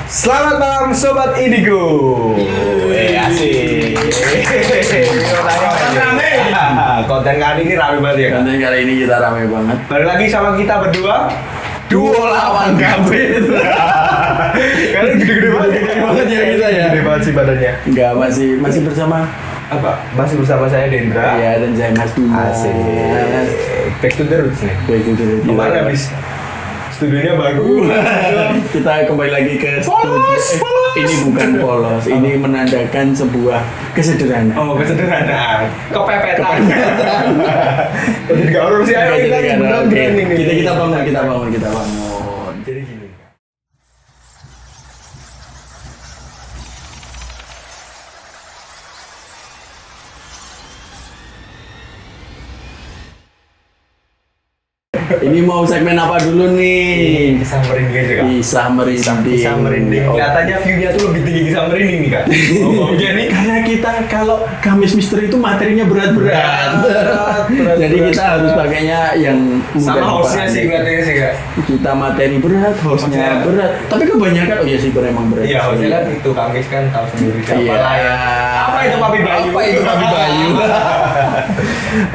Selamat malam Sobat Indigo. Asik. Rame. Konten kali ini rame banget ya kan? Konten kali ini kita rame banget. Balik lagi sama kita berdua. Duo lawan gabit. Kalian gede-gede banget ya kita ya. Gede banget sih badannya. Enggak, masih bersama Apa? Masih bersama saya Dendra. ya dan saya Mas Bima. Asik. Back to the roots nih. Baik itu. Kemarin habis studionya bagus. Kita kembali lagi ke Polos. Ini bukan polos, ini menandakan sebuah kesederhanaan. Oh, kesederhanaan. Kepepetan. Jadi enggak urus sih ayo kita beneran keren ini. Kita bangun. Jadi gini. Ini mau segmen apa dulu nih? Kisah merinding aja kak. Kisah merinding. Kisah merinding. Oh. Kelihatannya view-nya tuh lebih tinggi kisah merinding nih kak. Oh, jadi Karena kita kalau Kamis Misteri itu materinya berat-berat. Berat. Jadi kita harus pakainya yang mudah sama hostnya dipahami. sih kelihatannya sih kak. Kita materi berat, hostnya Hostnya. berat. Tapi kebanyakan oh iya sih emang berat. Iya hostnya kan itu Kamis kan tahu sendiri siapa Iya. lah ya. Apa itu Papi Bayu? Apa itu Papi Bayu?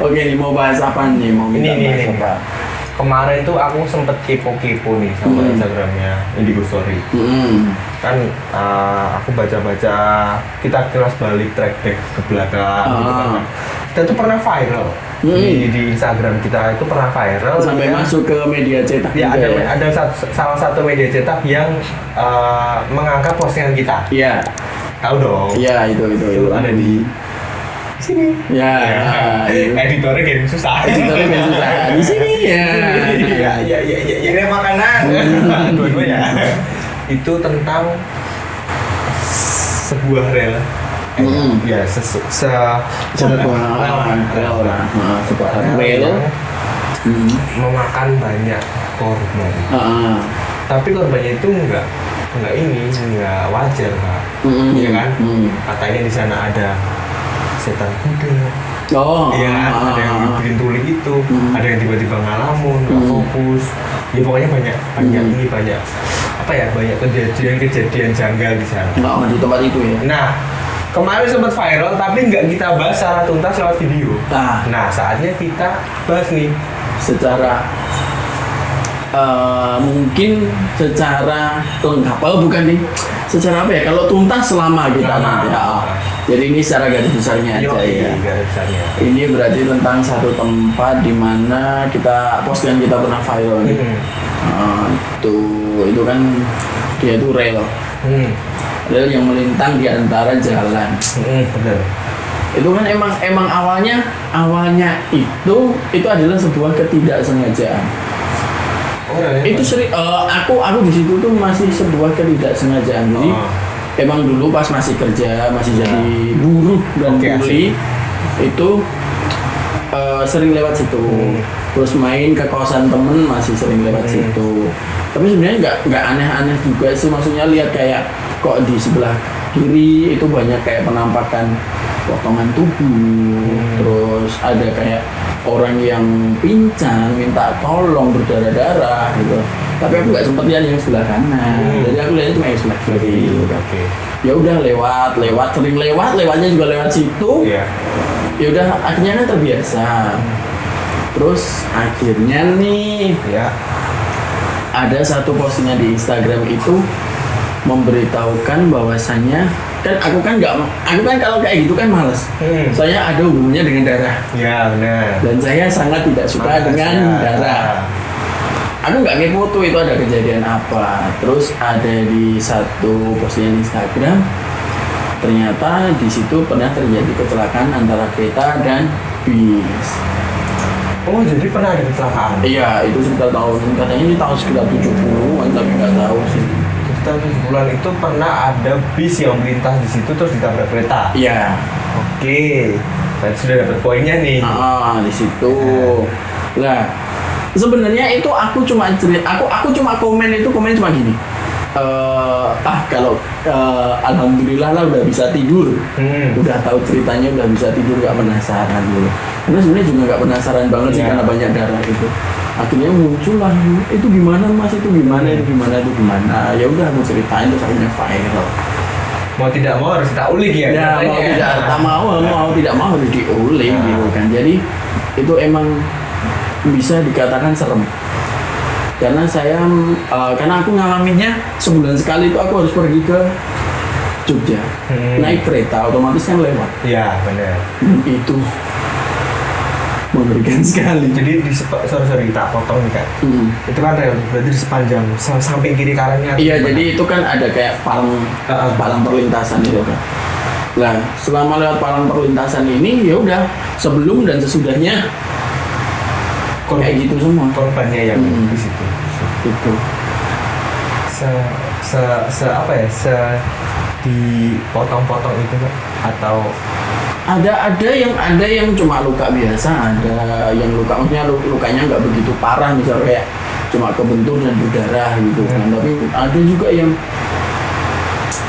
Oke nih mau bahas apa nih? Mau minta Ini. bahas apa? Kemarin tuh aku sempet kepo-kepo nih sama Instagramnya Indigo Story. Kan aku baca-baca, kita kelas balik track back ke belakang gitu kan. Kita tuh pernah viral di Instagram kita itu pernah viral Sampai ya. masuk ke media cetak. Ya juga ada salah satu media cetak yang mengangkat postingan kita. Iya. Tahu dong? Iya itu ada di sini. Ya. Editornya kayak susah. Editornya kayak susah. Di sini ya. Ya. Ini makanan. Dua-duanya. Itu tentang sebuah rel. Ya, Sebuah rel rel. memakan banyak korban. Tapi korbannya itu enggak wajar kak. Iya kan? Katanya di sana ada setan kuda. Oh. Iya, ada yang bikin tulik itu, ada yang tiba-tiba ngalamun, nggak fokus. Ya pokoknya banyak kejadian janggal di sana. Nggak di tempat itu ya. Nah, kemarin sempat viral tapi nggak kita bahas secara tuntas lewat video. Nah, saatnya kita bahas nih. Secara mungkin secara lengkap, bukan nih? Secara apa ya? Kalau tuntas selama kita nanti. Jadi ini secara garis besarnya aja ya. Garis besarnya. Ini berarti tentang satu tempat di mana postingan kita pernah viral. Itu kan dia itu rel yang melintang di antara jalan. Benar. Itu kan emang awalnya itu adalah sebuah ketidaksengajaan. Itu sering aku di situ tuh masih sebuah ketidaksengajaan. Jadi emang dulu pas masih kerja, masih jadi buruh dan kuli itu sering lewat situ. Terus main ke kosan temen masih sering lewat situ. Tapi sebenarnya nggak aneh-aneh juga sih, maksudnya lihat kayak kok di sebelah kiri itu banyak kayak penampakan potongan tubuh. Terus ada kayak orang yang pincang minta tolong berdarah-darah gitu. Tapi aku nggak sempat lihat yang sebelah kanan. Jadi aku lihatnya cuma yang sebelah kiri. Ya udah lewatnya juga lewat situ. Ya udah akhirnya kan terbiasa. Terus akhirnya nih ada satu postingan di Instagram itu memberitahukan bahwasannya aku kan kalau kayak gitu kan males. Soalnya ada hubungannya dengan darah. Ya benar. Dan saya sangat tidak suka dengan darah. Aku nggak kepo tuh itu ada kejadian apa. Terus ada di satu postingan Instagram, ternyata di situ pernah terjadi kecelakaan antara kereta dan bis. Oh jadi pernah ada kecelakaan? Iya, itu sekitar katanya ini tahun sekitar 70-an, tapi nggak tahu sih. Sekitar 7 bulan itu pernah ada bis yang melintas di situ terus ditabrak kereta. Iya. Oke, berarti sudah dapat poinnya nih. Di situ. Lah, sebenarnya itu aku cuma komen cuma gini. Kalau alhamdulillah lah udah bisa tidur, udah tahu ceritanya, udah bisa tidur, nggak penasaran dulu. Karena sebenarnya juga nggak penasaran banget sih karena banyak darah itu. akhirnya muncullah itu gimana mas, itu gimana, itu gimana, itu gimana. Ya udah aku ceritain terus akhirnya viral. Mau tidak mau harus kita ulik ya. Ya mau tidak mau harus diulik gitu kan. Jadi itu emang bisa dikatakan serem. Karena karena aku ngalaminnya sebulan sekali itu aku harus pergi ke Jogja, naik kereta otomatis kan lewat. Iya benar. Itu mengerikan sekali. Jadi sorry kita potong nih kan. Itu kan rel berarti di sepanjang sampai kiri kanannya. Iya jadi itu kan ada kayak palang perlintasan itu kan. Nah selama lewat palang perlintasan ini ya udah sebelum dan sesudahnya kayak gitu semua. Korbannya yang di situ. Itu. Apa ya? Dipotong-potong itu kan atau ada yang cuma luka biasa, ada yang lukanya nggak begitu parah, misalnya kayak cuma kebentur dan berdarah gitu kan. Tapi ada juga yang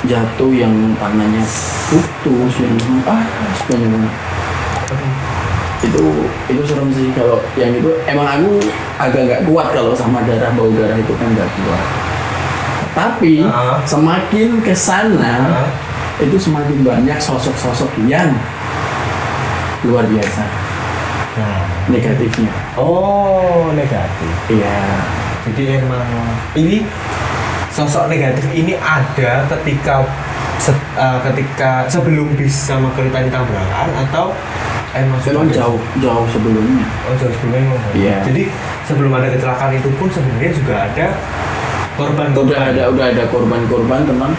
jatuh yang tangannya putus, yang sebenarnya itu serem sih. Kalau yang itu emang aku agak nggak kuat kalau sama bau darah itu kan nggak kuat. Tapi semakin kesana itu semakin banyak sosok-sosok yang luar biasa. Negatifnya. Oh, negatif. Iya. Jadi emang ini sosok negatif ini ada ketika sebelum bis sama kereta tabrakan atau memang jauh sebelumnya. Oh, jauh sebelumnya. Iya. Jadi sebelum ada kecelakaan itu pun sebenarnya juga ada korban. Udah ada korban tentang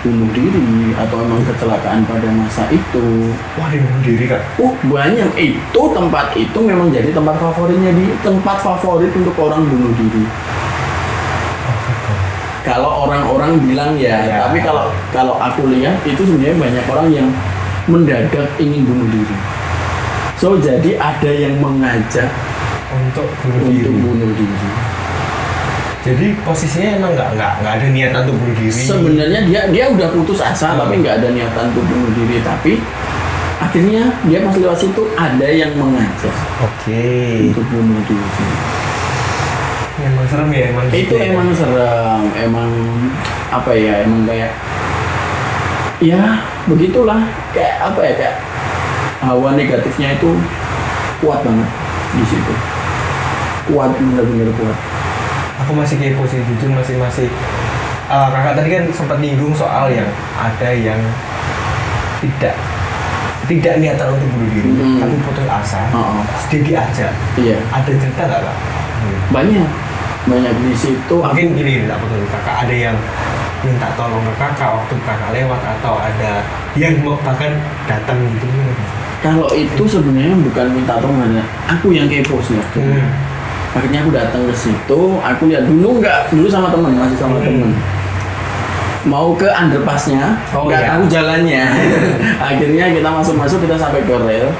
bunuh diri atau emang kecelakaan pada masa itu. Wah, dia bunuh diri kan? Banyak. Tempat itu memang jadi tempat favorit untuk orang bunuh diri. Kalau orang-orang bilang ya, tapi kalau aku lihat itu sebenarnya banyak orang yang mendadak ingin bunuh diri. So jadi ada yang mengajak untuk bunuh diri. Jadi posisinya emang nggak ada niatan untuk bunuh diri. Sebenarnya dia udah putus asa tapi nggak ada niatan untuk bunuh diri, tapi akhirnya dia pas lewat situ ada yang mengajak. Untuk bunuh diri. Emang serem ya emang. Itu emang serem, emang apa ya, emang kayak ya begitulah, kayak apa ya, kayak hawa negatifnya itu kuat banget di situ. Kuat, bener-bener kuat. Aku masih kepo sih, jujur masih kakak tadi kan sempat nyinggung soal yang ada yang tidak niatan untuk bunuh diri tapi putus asa, dia diajak. Iya. Ada cerita nggak kak? Banyak di situ. Mungkin gini, tak betul kakak ada yang minta tolong ke kakak waktu kakak lewat atau ada yang mau bahkan datang gitu. Kalau itu sebenarnya bukan minta tolong, aku yang kepo sih. Akhirnya aku datang ke situ, aku lihat dulu sama teman, masih sama teman. Mau ke underpassnya, nggak tahu jalannya. Akhirnya kita masuk, kita sampai ke rel.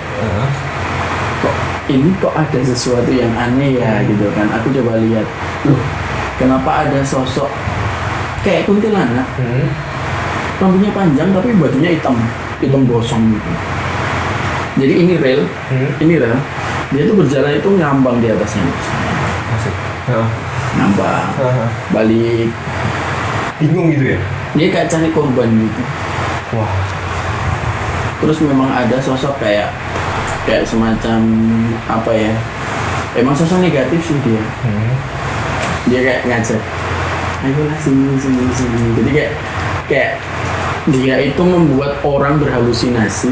Kok ada sesuatu yang aneh ya gitu kan. Aku coba lihat, loh kenapa ada sosok kayak kuntilanak, rambutnya panjang tapi bajunya hitam gosong gitu. Jadi ini rel, dia tuh berjalan itu ngambang di atasnya. Ngambang, balik. Bingung gitu ya? Dia kayak cari korban gitu. Wah. Terus memang ada sosok kayak semacam apa ya? Emang sosok negatif sih dia. Dia kayak ngajak, ayolah sini. Jadi kayak dia itu membuat orang berhalusinasi.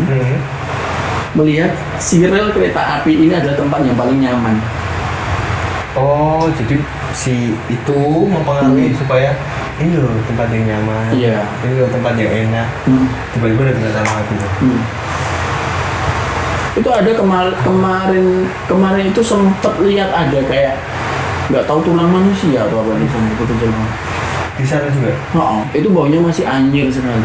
Melihat si rel kereta api ini adalah tempat yang paling nyaman. Oh, jadi si itu mempengaruhi supaya ini loh tempat yang nyaman. Iya. Ini loh tempat yang enak. Tiba-tiba ada kereta api tuh. Itu ada kemarin itu sempet lihat ada kayak nggak tahu tulang manusia atau apa di sana itu kejadian. Di sana juga. Itu baunya masih anyir sekali.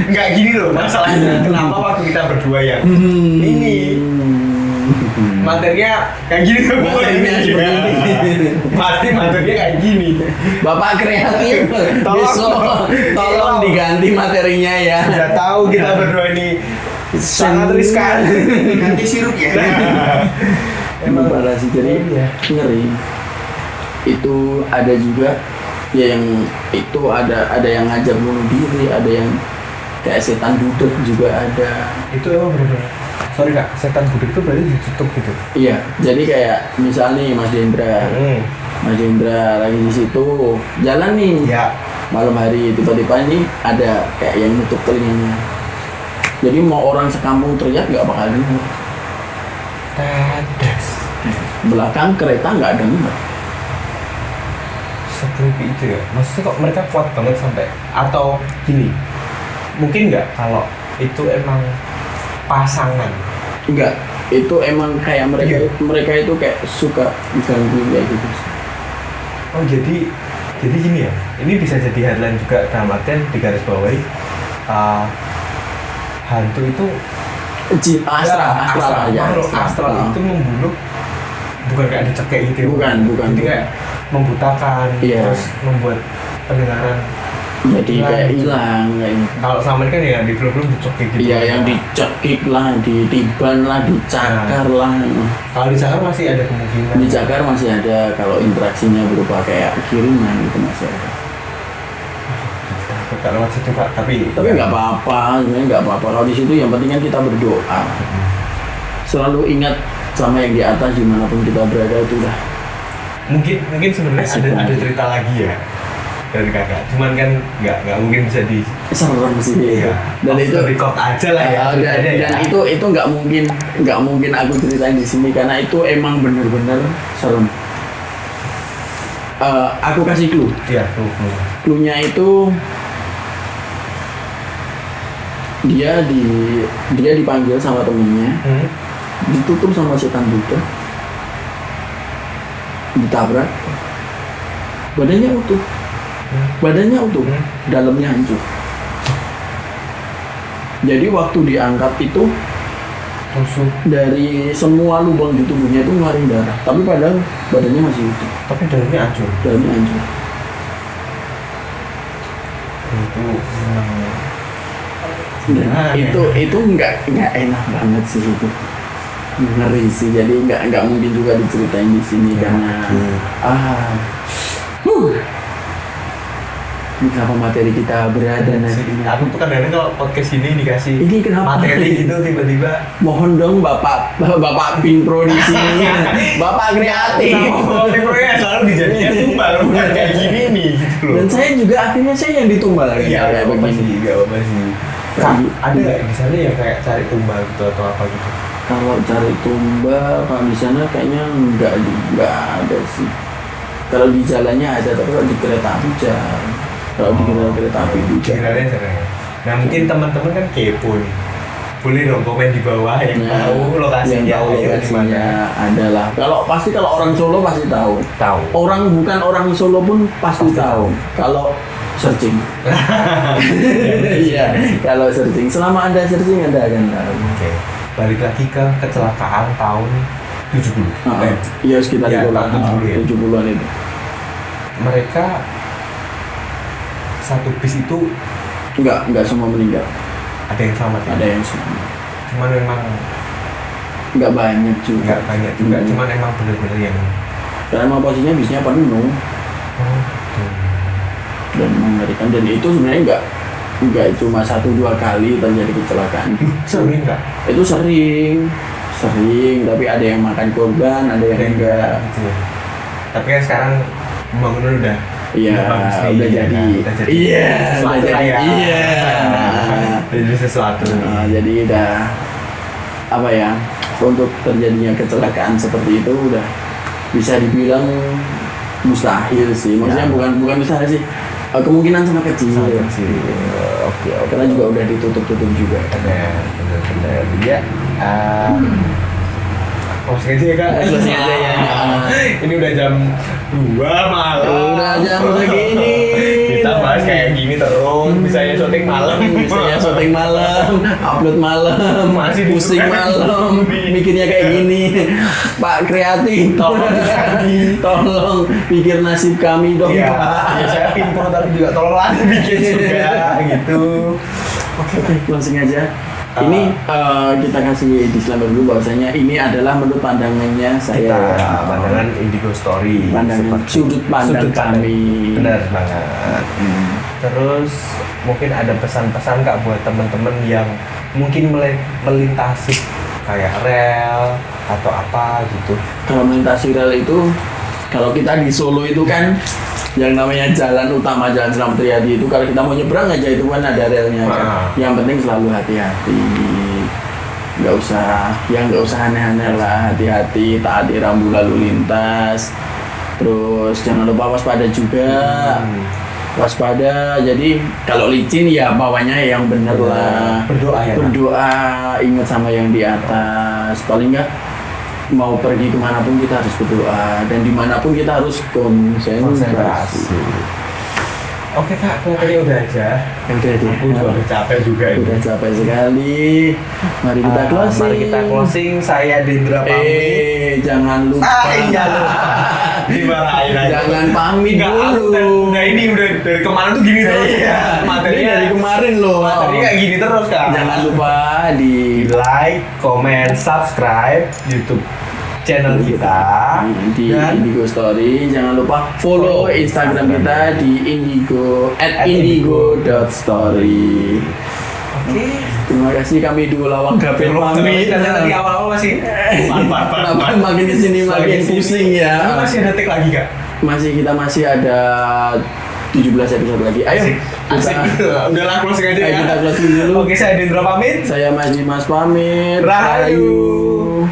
Nggak gini loh masalahnya. Kenapa waktu kita berdua ya ini materinya kayak gini tuh, pasti materinya kayak gini. Bapak kreatif, tolong diganti materinya ya. Sudah tahu kita berdua ini sangat riskan. Ganti sirup ya. Emang parah sih, jadi ngeri. Itu ada juga ya yang itu ada yang ngajak bunuh diri, ada yang kayak setan budek juga ada. Itu emang bener-bener. Sorry kak, setan budek itu berarti ditutup gitu. Iya, jadi kayak misalnya nih Mas Dendra, Mas Dendra lagi di situ jalan nih Ya. malam hari, tiba-tiba ini ada kayak yang nutup telinganya. Jadi mau orang sekampung teriak nggak bakal dengar. Tetes. Belakang kereta nggak dengar. Sekreepy itu ya. Maksudnya kok mereka kuat banget sampai atau gini? Mungkin nggak kalau itu emang pasangan. Enggak, itu emang kayak mereka itu kayak suka digangguin kayak gitu. Oh jadi gini ya. Ini bisa jadi headline juga dalam artian di garis bawahi. Hantu itu Astral itu membunuh, bukan kayak dicekek gitu ya. Bukan. Jadi kayak membutakan, Iya. terus membuat pendengaran jadi hilang. kayak hilang kayak gitu. Kalau sama ini kan ya di film-film dicekik gitu. Iya, yang dicekik lah, ditiban lah, dicakar lah. Kalau dicakar masih ada kemungkinan. Dicakar masih ada, kalau interaksinya berupa kayak kiriman itu masih ada. Kalau masih coba, tapi Nggak apa-apa, sebenarnya nggak apa-apa. Kalau di situ yang penting kan kita berdoa. Selalu ingat sama yang di atas dimanapun kita berada itu lah. mungkin sebenarnya ada cerita lagi ya dari kakak. Cuman kan nggak mungkin bisa di Serem sih. iya. Dan Off itu the record aja lah ya. dan itu nggak mungkin aku ceritain di sini karena itu emang bener-bener serem. Aku kasih clue. Iya, tuh. Clue-nya itu dia dipanggil sama temennya, ditutup sama setan buta, ditabrak, badannya utuh, dalamnya hancur. Jadi waktu diangkat itu Tusuk. dari semua lubang di tubuhnya itu ngeluarin darah, tapi padahal badannya masih utuh, Tapi dalamnya hancur. dalamnya hancur. Itu memang Dan gimana ya? itu nggak enak banget sih itu, ngeri sih. Jadi nggak mungkin juga diceritain di sini Ya, karena ini kenapa materi kita berada nanti. Aku tuh kadang-kadang kalau podcast ini dikasih Ini kenapa? materi gitu tiba-tiba. Mohon dong bapak Pinpro di sini, bapak kreatif. Tiba-tiba selalu dijadikan tumbal bukan kayak gini nih gitu loh. Dan saya juga akhirnya saya yang ditumbal Iya, kayak begini. Gak apa sih. Kak, ada nggak misalnya yang kayak cari tumbal gitu atau apa gitu? Kalau cari tumbal, kalau di sana kayaknya nggak ada sih. Kalau di jalannya ada, tapi kalau di kereta api jarang. Kalau di kereta api itu jarang. Kira-kira jarang ya. Nah mungkin teman-teman kan kepo nih. Boleh dong komen di bawah yang tahu lokasinya. Yang tahu ayo di lokasinya mana. adalah. Kalau orang Solo pasti tahu. Tahu. Bukan orang Solo pun pasti tahu. Kalau searching. Iya, kalau searching. Selama Anda searching Anda akan tahu. Oke. Balik lagi ke kecelakaan tahun 70. Iya sekitar Ya, itu lah, tahun 70 ya. 70-an itu. Mereka satu bis itu Enggak semua meninggal. ada yang selamat ya? Ada yang selamat. Cuman memang Enggak banyak juga. nggak banyak juga, cuman emang bener-bener yang Karena emang posisinya bisnya penuh gitu. dan mengerikan, dan itu sebenarnya enggak cuma 1-2 kali terjadi kecelakaan. Sering nggak? Itu sering, tapi ada yang makan korban, ada yang enggak. Gitu ya. Tapi kan sekarang pembangunan udah Iya, bagus nih, udah ya jadi. kan? Udah jadi Iya, sesuatu udah lah jadi. ya. Iya. Udah jadi sesuatu nih. Jadi udah apa ya, untuk terjadinya kecelakaan seperti itu udah bisa dibilang mustahil sih. Maksudnya Ya. bukan mustahil sih, kemungkinan sangat kecil. Sangat kecil. Oke. Karena juga udah ditutup juga. Bener. Ya. Closing aja ya kak. Closing aja ya. Ini udah jam 2 malam. Udah jam segini. Kita bahas kayak gini terus. Bisanya syuting malam. Misalnya syuting malam, upload malam, Masih pusing dibutuhkan. malam, mikirnya kayak gini. Pak kreatif, tolong pikir nasib kami dong, Iya. Pak. Ya saya pinpro tapi juga tolonglah bikin juga gitu. Oke, closing aja. Ini kita kasih disclaimer dulu bahwasanya ini adalah menurut pandangannya saya. Pandangan Indigo Story. Pandangan sudut pandang kami. Benar banget. Terus mungkin ada pesan-pesan Kak buat teman-teman yang mungkin melintasi kayak rel atau apa gitu. Kalau melintasi rel itu, kalau kita di Solo itu kan yang namanya jalan utama, Jalan Slamet Riyadi itu kalau kita mau nyebrang aja itu kan ada relnya kan. Yang penting selalu hati-hati, nggak usah aneh-aneh lah, hati-hati, taati rambu lalu lintas, terus jangan lupa waspada juga, waspada. Jadi kalau licin ya bawanya yang bener lah, berdoa, ingat sama yang di atas, paling nggak mau pergi kemanapun kita harus berdoa, dan dimanapun kita harus konsentrasi. Oke Kak, kelihatannya udah aja. Aku juga udah capek juga ini. Udah capek sekali. Mari kita closing. Mari kita closing. Saya Dendra pamit. Jangan lupa. Iya lupa. Dimarahin aja. Jangan pamit dulu. Nah ini udah dari kemarin tuh gini terus. Iya. Materinya dari kemarin loh. Materinya kayak gini terus Kak. Jangan lupa di like, comment, subscribe YouTube channel kita di Indigo Story. Jangan lupa follow Instagram kita di @indigo.story. Oke. Terima kasih, kami dua lawang gapil pamit. Tadi awal-awal masih Kenapa makin kesini makin pusing ya? Masih ada take lagi Kak? Kita masih ada 17 episode lagi. Ayo, asik. Udahlah closing aja ya. Kita closing dulu. Oke, saya Dendra pamit. Saya Mas Dimas pamit. Rahayu.